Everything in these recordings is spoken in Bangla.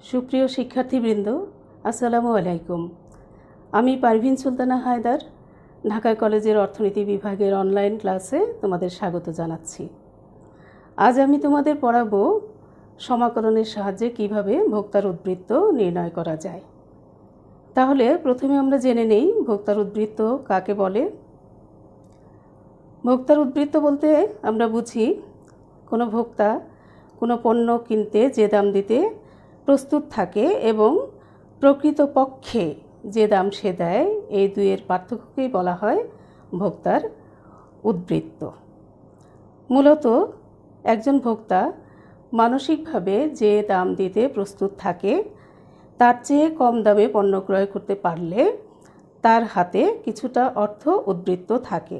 সুপ্রিয় শিক্ষার্থীবৃন্দ, আসসালামু আলাইকুম। আমি পারভিন সুলতানা হায়দার ঢাকা কলেজের অর্থনীতি বিভাগের অনলাইন ক্লাসে তোমাদের স্বাগত জানাচ্ছি। আজ আমি তোমাদের পড়াবো সমাকলনের সাহায্যে কিভাবে ভোক্তার উদ্বৃত্ত নির্ণয় করা যায়। তাহলে প্রথমে আমরা জেনে নেই ভোক্তার উদ্বৃত্ত কাকে বলে। ভোক্তার উদ্বৃত্ত বলতে আমরা বুঝি কোনো ভোক্তা কোনো পণ্য কিনতে যে দাম দিতে প্রস্তুত থাকে এবং প্রকৃতপক্ষে যে দাম সে দেয়, এই দুইয়ের পার্থক্যকেই বলা হয় ভোক্তার উদ্বৃত্ত। মূলত একজন ভোক্তা মানসিকভাবে যে দাম দিতে প্রস্তুত থাকে তার চেয়ে কম দামে পণ্য ক্রয় করতে পারলে তার হাতে কিছুটা অর্থ উদ্বৃত্ত থাকে।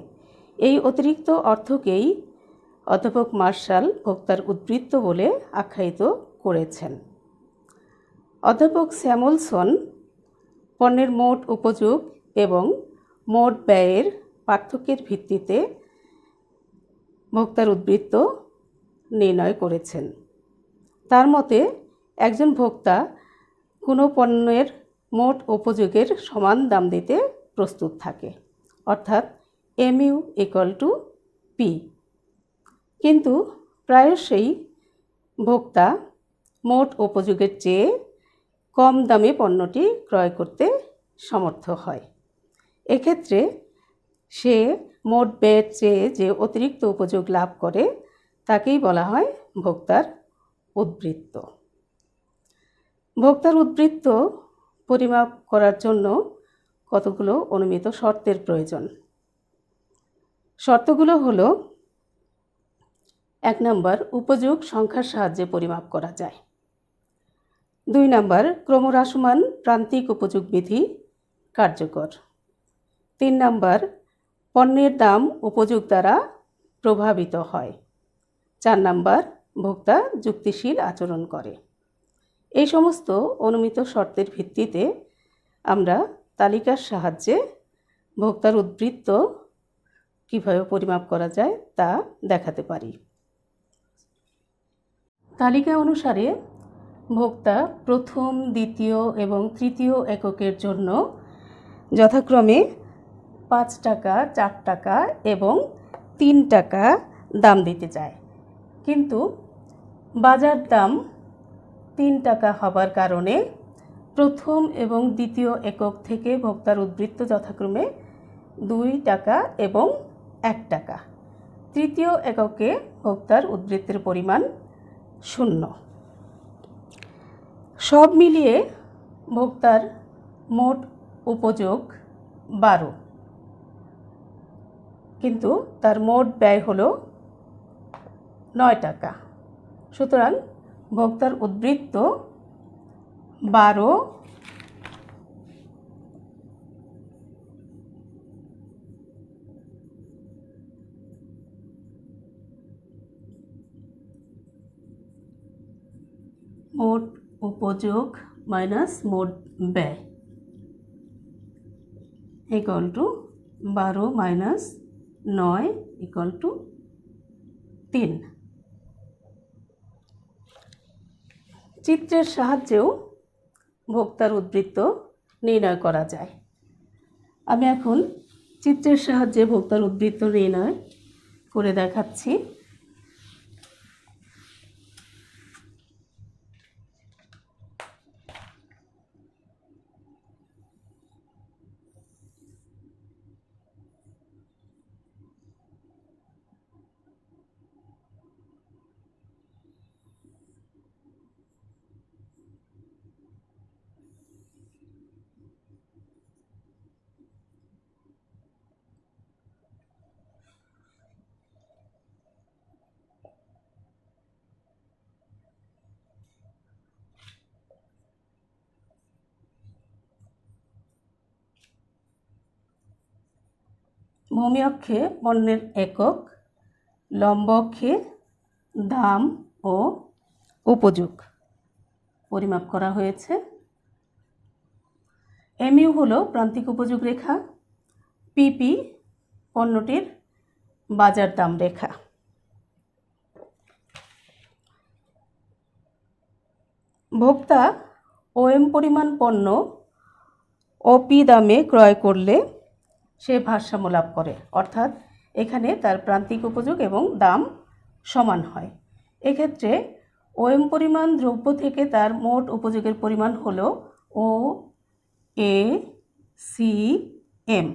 এই অতিরিক্ত অর্থকেই অধ্যাপক মার্শাল ভোক্তার উদ্বৃত্ত বলে আখ্যায়িত করেছেন। অধ্যাপক স্যামুয়েলসন পণ্যের মোট উপযোগ এবং মোট ব্যয়ের পার্থক্যের ভিত্তিতে ভোক্তার উদ্বৃত্ত নির্ণয় করেছেন। তার মতে একজন ভোক্তা কোনো পণ্যের মোট উপযোগের সমান দাম দিতে প্রস্তুত থাকে, অর্থাৎ MU = P। কিন্তু প্রায়শই ভোক্তা মোট উপযোগের চেয়ে কম দামে পণ্যটি ক্রয় করতে সমর্থ হয়। এক্ষেত্রে সে মোট ব্যয়ের চেয়ে যে অতিরিক্ত উপযোগ লাভ করে তাকেই বলা হয় ভোক্তার উদ্বৃত্ত। ভোক্তার উদ্বৃত্ত পরিমাপ করার জন্য কতগুলো অনুমিত শর্তের প্রয়োজন। শর্তগুলো হলো: 1 নম্বর, উপযোগ সংখ্যার সাহায্যে পরিমাপ করা যায়। 2 নম্বর, ক্রমহ্রাসমান প্রান্তিক উপযোগ বিধি কার্যকর। 3 নম্বর, পণ্যের দাম উপযোগ দ্বারা প্রভাবিত হয়। 4 নম্বর, ভোক্তা যুক্তিশীল আচরণ করে। এই সমস্ত অনুমিত শর্তের ভিত্তিতে আমরা তালিকার সাহায্যে ভোক্তার উদ্বৃত্ত কীভাবে পরিমাপ করা যায় তা দেখাতে পারি। তালিকা অনুসারে ভোক্তা প্রথম, দ্বিতীয় এবং তৃতীয় এককের জন্য যথাক্রমে 5 টাকা, 4 টাকা এবং 3 টাকা দাম দিতে চায়, কিন্তু বাজার দাম 3 টাকা হবার কারণে প্রথম এবং দ্বিতীয় একক থেকে ভোক্তার উদ্বৃত্ত যথাক্রমে 2 টাকা এবং 1 টাকা। তৃতীয় এককে ভোক্তার উদ্বৃত্তের পরিমাণ 0। সব মিলিয়ে ভোক্তার মোট উপযোগ 12, কিন্তু তার মোট ব্যয় হলো 9 টাকা। সুতরাং ভোক্তার উদ্বৃত্ত 12 মোট উপযোগ মাইনাস মোট ব্যয় = 12 - 9 = 3। চিত্রের সাহায্যেও ভোক্তার উদ্বৃত্ত নির্ণয় করা যায়। আমি এখন চিত্রের সাহায্যে ভোক্তার উদ্বৃত্ত নির্ণয় করে দেখাচ্ছি। ভূমি অক্ষে পণ্যের একক, লম্ব অক্ষে দাম ও উপযোগ পরিমাপ করা হয়েছে। MU হলো প্রান্তিক উপযোগ রেখা, PP পণ্যটির বাজার দাম রেখা। ভোক্তা ওএম পরিমাণ পণ্য অপি দামে ক্রয় করলে সে ভারসাম্য লাভ করে, অর্থাৎ এখানে তার প্রান্তিক উপযোগ এবং দাম সমান হয়। এক্ষেত্রে ওএম পরিমাণ দ্রব্য থেকে তার মোট উপযোগের পরিমাণ হলো ও এ সি এম,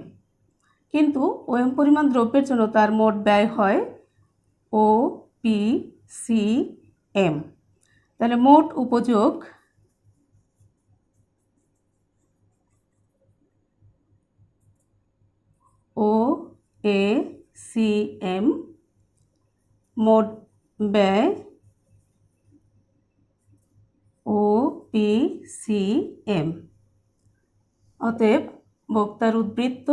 কিন্তু ওএম পরিমাণ দ্রব্যের জন্য তার মোট ব্যয় হয় ও পি সি এম। তাহলে মোট উপযোগ ও এ সি এম, মোট ব্যয় ও পি সি এম। অতএব ভোক্তার উদ্বৃত্ত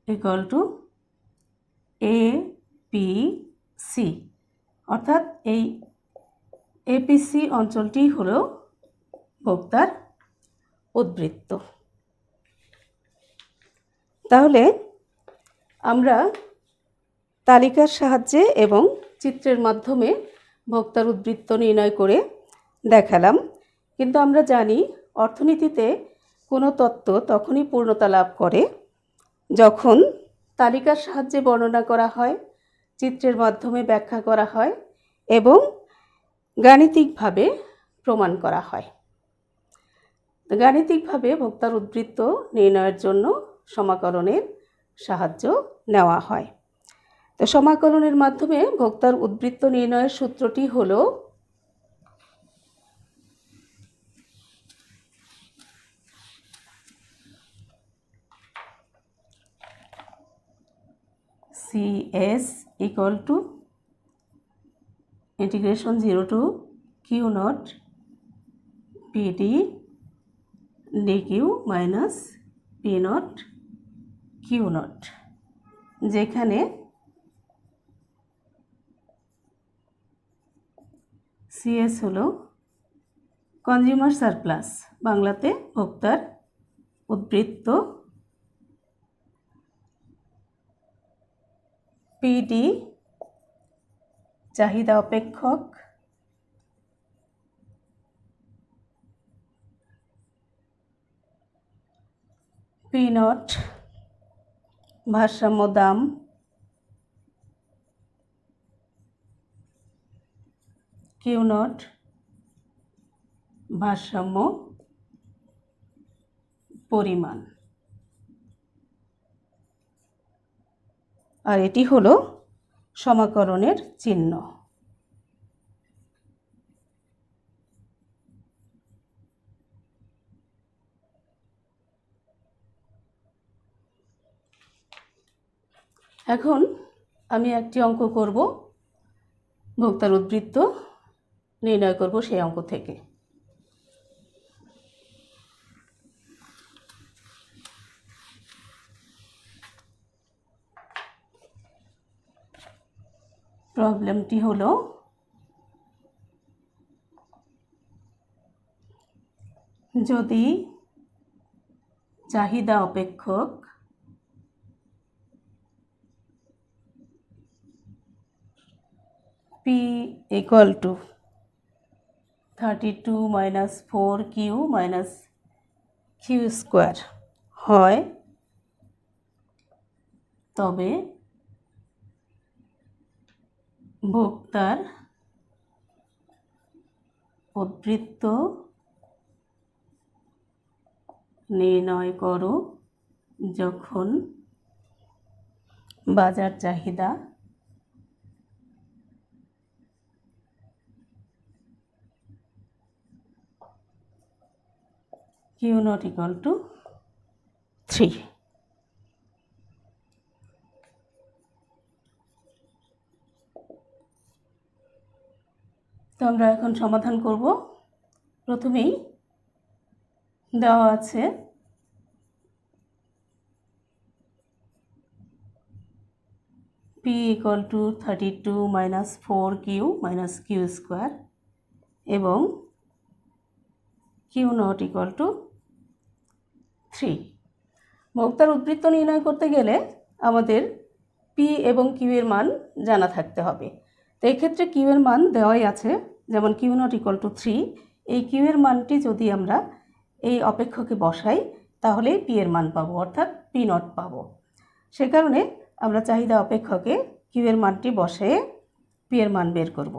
equal to A P C, অর্থাৎ এই এপিসি অঞ্চলটি হলো ভোক্তার উদ্বৃত্ত। তাহলে আমরা তালিকার সাহায্যে এবং চিত্রের মাধ্যমে ভোক্তার উদ্বৃত্ত নির্ণয় করে দেখালাম, কিন্তু আমরা জানি অর্থনীতিতে কোনো তত্ত্ব তখনই পূর্ণতা লাভ করে যখন তালিকার সাহায্যে বর্ণনা করা হয়, চিত্রের মাধ্যমে ব্যাখ্যা করা হয় এবং গাণিতিকভাবে প্রমাণ করা হয়। গাণিতিকভাবে ভোক্তার উদ্বৃত্ত নির্ণয়ের জন্য সমাকলনের সাহায্য নেওয়া হয়। তো সমাকলনের মাধ্যমে ভোক্তার উদ্বৃত্ত নির্ণয়ের সূত্রটি হলো CS equal to integration 0 to Q naught PD dQ minus P naught Q naught, যেখানে CS হলো কনজিউমার সারপ্লাস, বাংলাতে ভোক্তার উদ্বৃত্ত, পিডি চাহিদা অপেক্ষক, পি নট ভারসাম্য দাম, কিউ নট ভারসাম্য পরিমাণ। আর এটি হলো সমাকলনের চিহ্ন। এখন আমি একটি অঙ্ক করব, ভোক্তার উদ্বৃত্ত নির্ণয় করব সেই অঙ্ক থেকে। প্রবলেমটি হলো যদি চাহিদা অপেক্ষক P equal to 32 minus 4Q minus Q square হয়, তবে ভোক্তার উদ্বৃত্ত নির্ণয় করো যখন বাজার চাহিদা Q not equal to 3। তো আমরা এখন সমাধান করব। প্রথমেই দেওয়া আছে P equal to 32 minus 4Q minus Q square এবং Q not equal to 3। ভোক্তার উদ্বৃত্ত নির্ণয় করতে গেলে আমাদের P এবং Q এর মান জানা থাকতে হবে। তো এক্ষেত্রে কিউ এর মান দেওয়াই আছে, যেমন কিউ নট ইকুয়াল টু 3। এই কিউ এর মানটি যদি আমরা এই অপেক্ষকে বসাই তাহলে পি এর মান পাবো, অর্থাৎ পি নট পাবো। সে কারণে আমরা চাহিদা অপেক্ষকে কিউ এর মানটি বসে পি এর মান বের করব।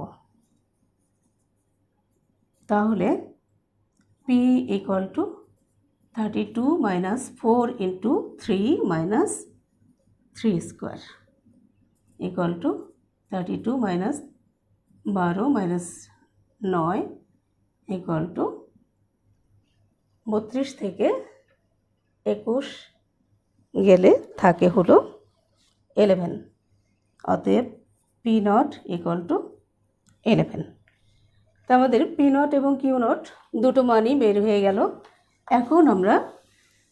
তাহলে P equal to 32 minus 4 into 3 minus 3 square equal to 32 minus 12 minus 9 equal to 32 থেকে 21 গেলে থাকে হলো 11। অতএব পি নট ইকুয়াল টু 11। তো আমাদের পি নট এবং কিউ নট দুটো মানই বের হয়ে গেল। এখন আমরা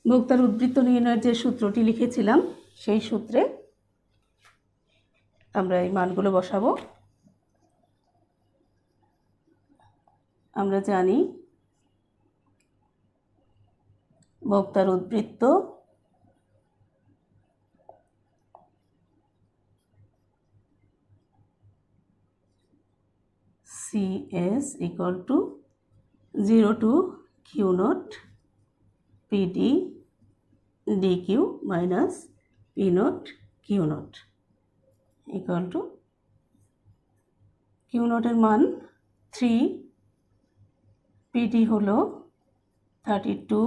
ভোক্তার উদ্বৃত্ত নির্ণয়ের যে সূত্রটি লিখেছিলাম সেই সূত্রে আমরা এই মানগুলো বসাবো। আমরা জানি ভোক্তার উদ্বৃত্ত CS equal to 0 to Q naught PD DQ minus P naught Q naught equal to Q naught এর মান 3, PD হলো 32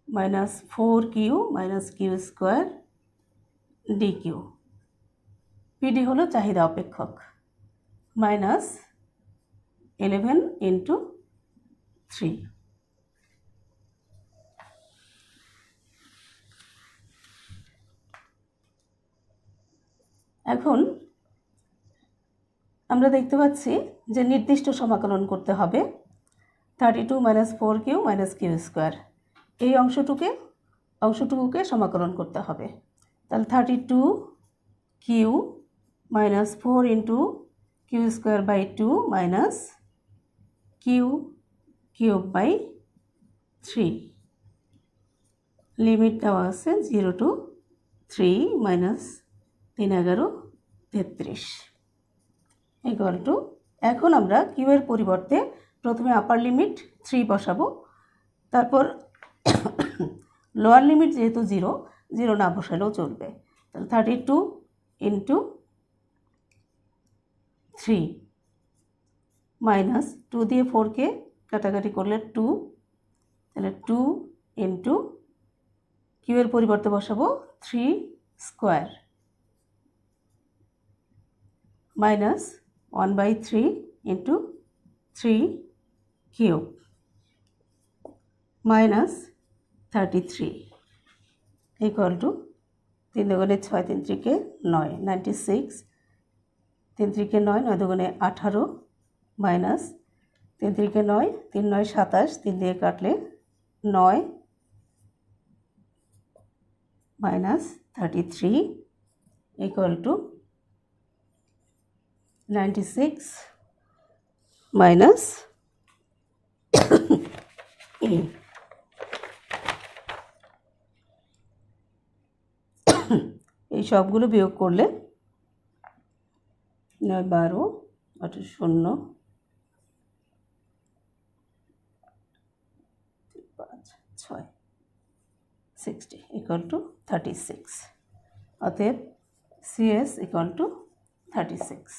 minus 4Q minus Q square DQ, PD হলো চাহিদা অপেক্ষক, মাইনাস 11 ইন্টু 3। এখন আমরা দেখতে পাচ্ছি যে নির্দিষ্ট সমাকলন করতে হবে 32 minus 4Q minus Q square, এই অংশটুকুকে সমাকলন করতে হবে। তাহলে 32Q minus 4 into Q square by 2 minus Q cube by 3, limit দেওয়া আছে 0 টু 3 মাইনাস 3 11 33 ইকুয়াল টু, এখন আমরা কিউ এর পরিবর্তে প্রথমে আপার লিমিট 3 বসাবো, তারপর লোয়ার লিমিট যেহেতু 0 না বসালেও চলবে। তাহলে 32 ইন্টু 3 মাইনাস 2 দিয়ে 4কে কাটাকাটি করলে 2, তাহলে 2 ইন্টু কিউ এর পরিবর্তে বসাবো 3 square minus 1/3 into 3 cube minus 33 equal to 3 দুগুণে 6 3 3কে 9 96, 3 3কে 9 9 দুগুণে 18 মাইনাস 3 3কে 9 3 9 27, 3 দিয়ে কাটলে 9 মাইনাস 33 ইকুয়াল টু 96 মাইনাস এই সবগুলো বিয়োগ করলে 9 12 8 0 5 6 60 ইকুয়াল টু 36। অতএব CS ইকুয়াল টু 36।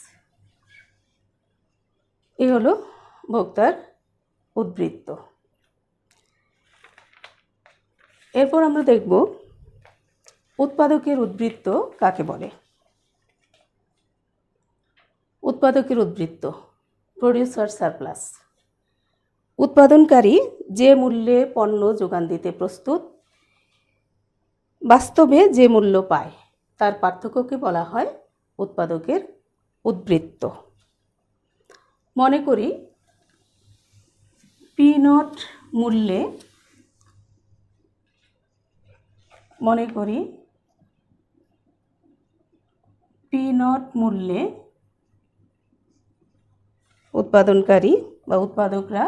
এই হলো ভোক্তার উদ্বৃত্ত। এরপর আমরা দেখব উৎপাদকের উদ্বৃত্ত কাকে বলে। উৎপাদকের উদ্বৃত্ত, প্রডিউসার সারপ্লাস। উৎপাদনকারী যে মূল্যে পণ্য যোগান দিতে প্রস্তুত, বাস্তবে যে মূল্য পায় তার পার্থক্যকে বলা হয় উৎপাদকের উদ্বৃত্ত। মনে করি পি নট মূল্যে উৎপাদনকারী বা উৎপাদকরা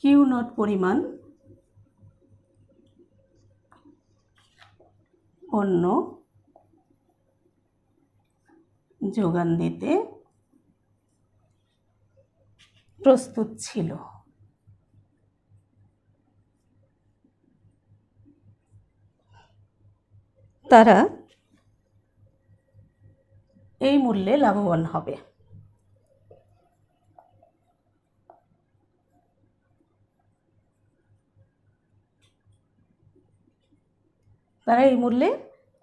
কিউ নট পরিমাণ পণ্য যোগান দিতে প্রস্তুত ছিল। তারা এই মূল্যে লাভবান হবে। তারা এই মূল্যে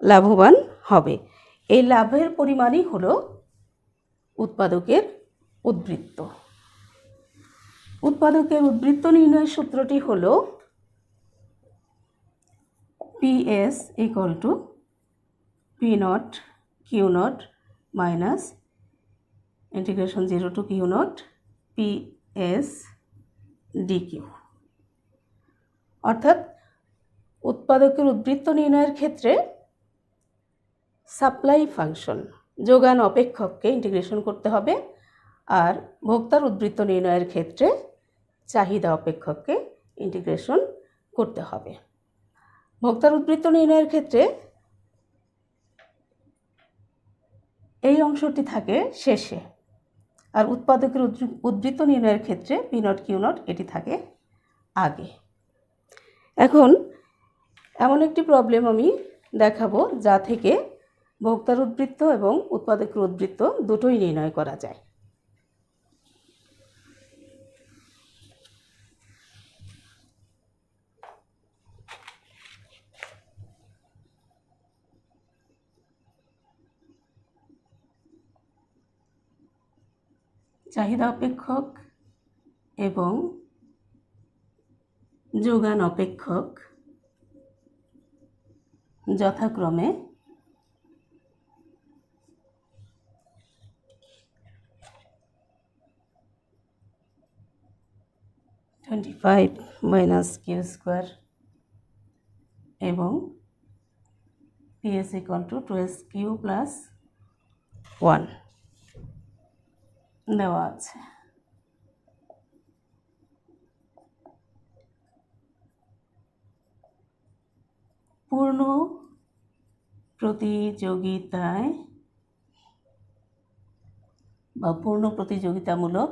লাভবান হবে। এই লাভের পরিমাণই হলো উৎপাদকের উদ্বৃত্ত। উৎপাদকের উদ্বৃত্ত নির্ণয়ের সূত্রটি হলো PS equal to P naught Q naught minus integration 0 to Q naught PS DQ। অর্থাৎ উৎপাদকের উদ্বৃত্ত নির্ণয়ের ক্ষেত্রে সাপ্লাই ফাংশন যোগান অপেক্ষককে ইন্টিগ্রেশন করতে হবে, আর ভোক্তার উদ্বৃত্ত নির্ণয়ের ক্ষেত্রে চাহিদা অপেক্ষককে ইন্টিগ্রেশন করতে হবে। ভোক্তার উদ্বৃত্ত নির্ণয়ের ক্ষেত্রে এই অংশটি থাকে শেষে, আর উৎপাদকের উদ্বৃত্ত নির্ণয়ের ক্ষেত্রে P নট Q নট এটি থাকে আগে। এখন এমন একটি প্রবলেম আমি দেখাবো যা থেকে ভোক্তার উদ্বৃত্ত এবং উৎপাদকের উদ্বৃত্ত দুটোই নির্ণয় করা যায়। চাহিদা অপেক্ষক এবং যোগান অপেক্ষক যথাক্রমে -25 - Q স্কোয়ার এবং PS equal two 2SQ plus 1 দেওয়া আছে। পূর্ণ প্রতিযোগিতায় বা পূর্ণ প্রতিযোগিতামূলক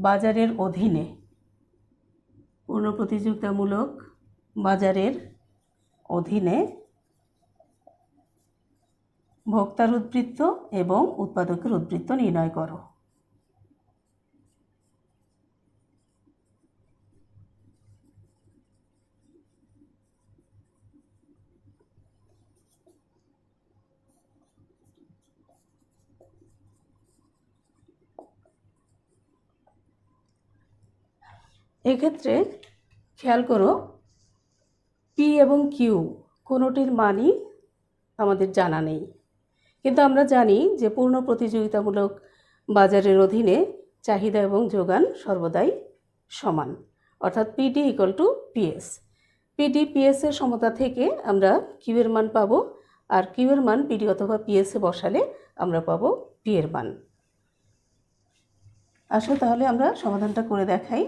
বাজারের অধীনে পূর্ণ প্রতিযোগিতামূলক বাজারের অধীনে ভোক্তার উদ্বৃত্ত এবং উৎপাদকের উদ্বৃত্ত নির্ণয় করো। এক্ষেত্রে খেয়াল করো P এবং Q কোনোটির মানই আমাদের জানা নেই, কিন্তু আমরা জানি যে পূর্ণ প্রতিযোগিতামূলক বাজারের অধীনে চাহিদা এবং যোগান সর্বদাই সমান, অর্থাৎ PD equal to PS। PD PS এর সমতা থেকে আমরা Q এর মান পাবো, আর Q এর মান PD অথবা PS এ বসালে আমরা পাবো P এর মান। আসো তাহলে আমরা সমাধানটা করে দেখাই।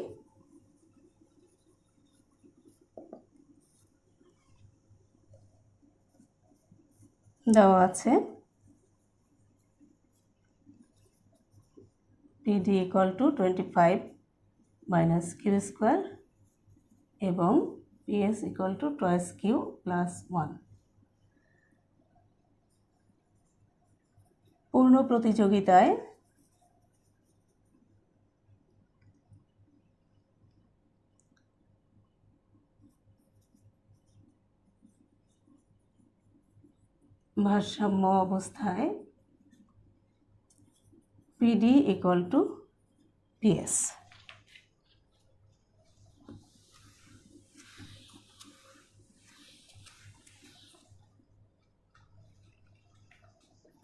দেওয়া আছে PD equal to 25 - Q square এবং PS equal two 2SQ plus 1। পূর্ণ প্রতিযোগিতায় ভারসাম্য অবস্থায় PD ইকুয়াল টু PS।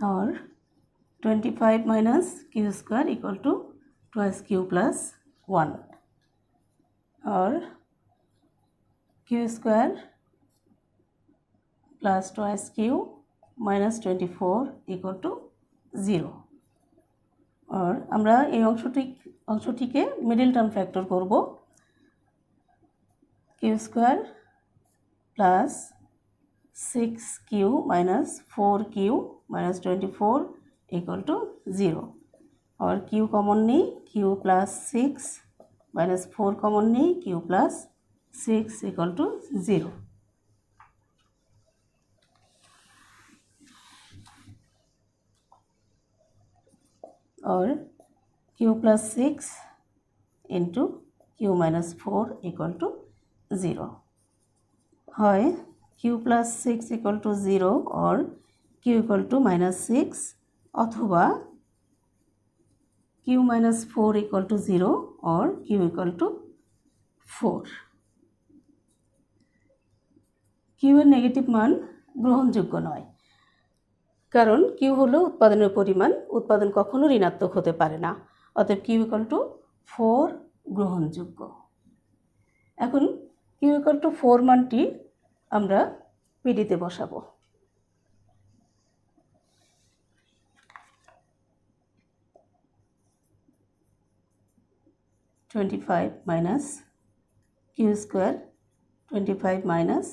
और 25 - Q square equal to 2SQ plus 1 और Q square plus 2SQ - 24 equal to 0। আর আমরা এই অংশটিকে মিডল টার্ম ফ্যাক্টর করব। Q square plus 6q minus 4q minus 24 equal to 0 और q कॉमन नहीं, q प्लस 6 माइनस 4 कॉमन नहीं, q प्लस 6 इक्वल टू 0 और q plus 6 into q minus 4 equal to 0 है q प्लस 6 इक्वल टू 0 और q इक्वल टू माइनस 6 अथवा q माइनस 4 इक्वल टू 0 और q इक्वल टू 4 q এর নেগেটিভ মান গ্রহণযোগ্য নয়, কারণ q হলো উৎপাদনের পরিমাণ, উৎপাদন কখনো ঋণাত্মক হতে পারে না, অতএব q ইকুয়াল টু 4 গ্রহণযোগ্য। এখন q ইকুয়াল টু 4 মানটি আমরা পিডিতে বসাবো। (25 minus q square 25 minus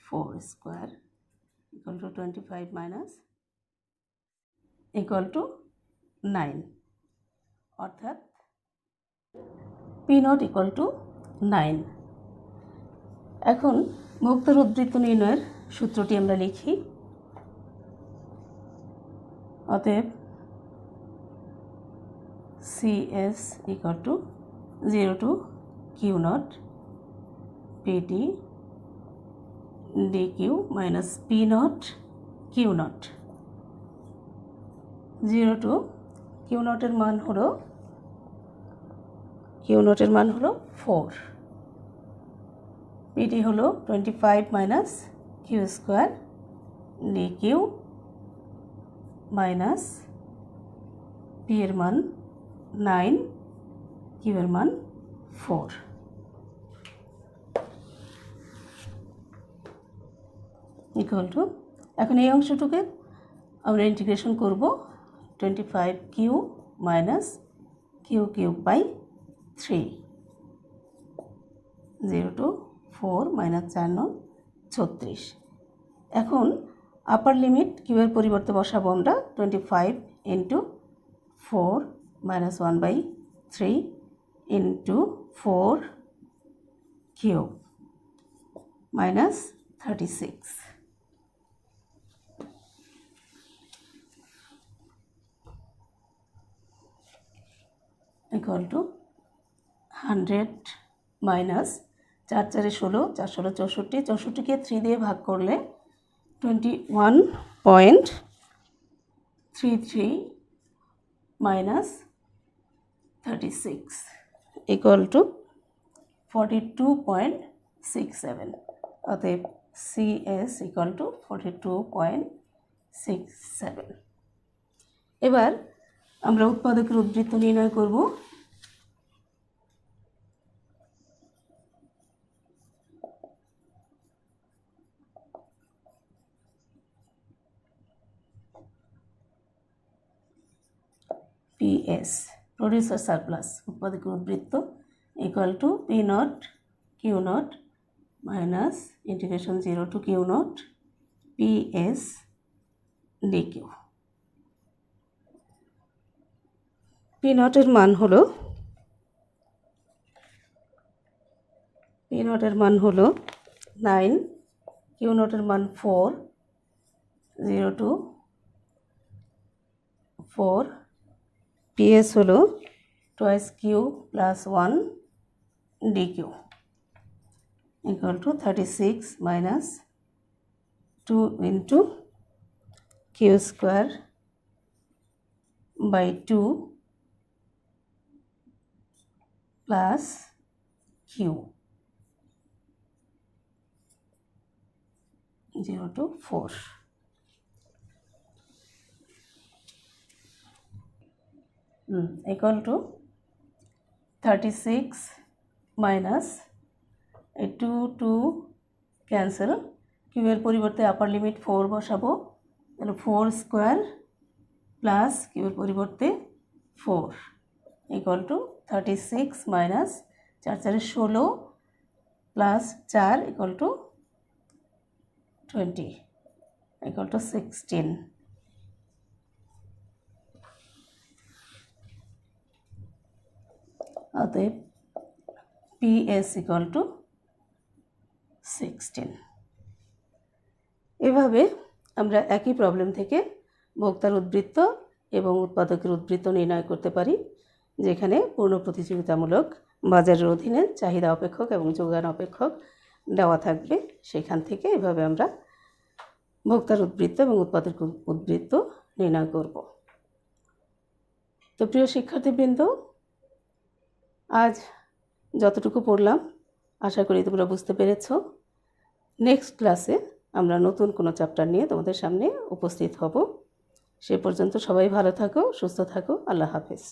4 square equal to 25 minus equal to 9 অর্থাৎ p naught equal to 9। এখন ভোক্তার উদ্ধৃত নির্ণয়ের সূত্রটি আমরা লিখি। অতএব CS equal to 0 to q naught pt dq minus p naught q naught 0 to q naught এর মান হলো 4, pt হলো 25 minus q square dq minus p এর মান 9, q এর মান 4 ইকুয়াল টু, এখন এই অংশটুকে আমরা ইন্টিগ্রেশন করব 25q minus q cube by 3 0 to 4 minus 4 9 36। এখন আপার লিমিট q এর পরিবর্তে বসাবো আমরা 25 into 4 minus 1 by 3 into 4 cube minus 36 equal to 100 minus 4 4 16 4 16 64 64 কে 3 দিয়ে ভাগ করলে 21.33 minus 36 equal to 42.67 অতএব CS equal to 42.67। এবার আমরা উৎপাদকের উদ্ধৃত নির্ণয় করব। PS producer surplus উৎপাদকের উদ্ধৃত equal to P naught Q naught minus integration 0 to Q naught PS dQ। P naught এর মান হলো 9, Q naught এর মান 4, 0 to 4, PS হলো twice Q plus 1 dQ equal to 36 minus 2 into Q square by 2 plus Q 0 to 4 equal to 36 minus 2 cancel q এর পরিবর্তে আপার লিমিট 4 বসাবো, তাহলে 4 স্কোয়ার প্লাস কিউবের পরিবর্তে 4 equal to 36 minus 4 4 16 plus 4 equal to 20 equal to 16। অতএব PS ইকুয়াল টু 16। এভাবে আমরা একই প্রবলেম থেকে ভোক্তার উদ্বৃত্ত এবং উৎপাদকের উদ্বৃত্ত নির্ণয় করতে পারি, যেখানে পূর্ণ প্রতিযোগিতামূলক বাজারের অধীনে চাহিদা অপেক্ষক এবং যোগান অপেক্ষক দেওয়া থাকবে। সেখান থেকে এভাবে আমরা ভোক্তার উদ্বৃত্ত এবং উৎপাদক উদ্বৃত্ত নির্ণয় করব। তো প্রিয় শিক্ষার্থীবৃন্দ, আজ যতটুকু পড়লাম আশা করি তোমরা বুঝতে পেরেছ। নেক্সট ক্লাসে আমরা নতুন কোনো চ্যাপ্টার নিয়ে তোমাদের সামনে উপস্থিত হব। সে পর্যন্ত সবাই ভালো থাকো, সুস্থ থাকো। আল্লাহ হাফেজ।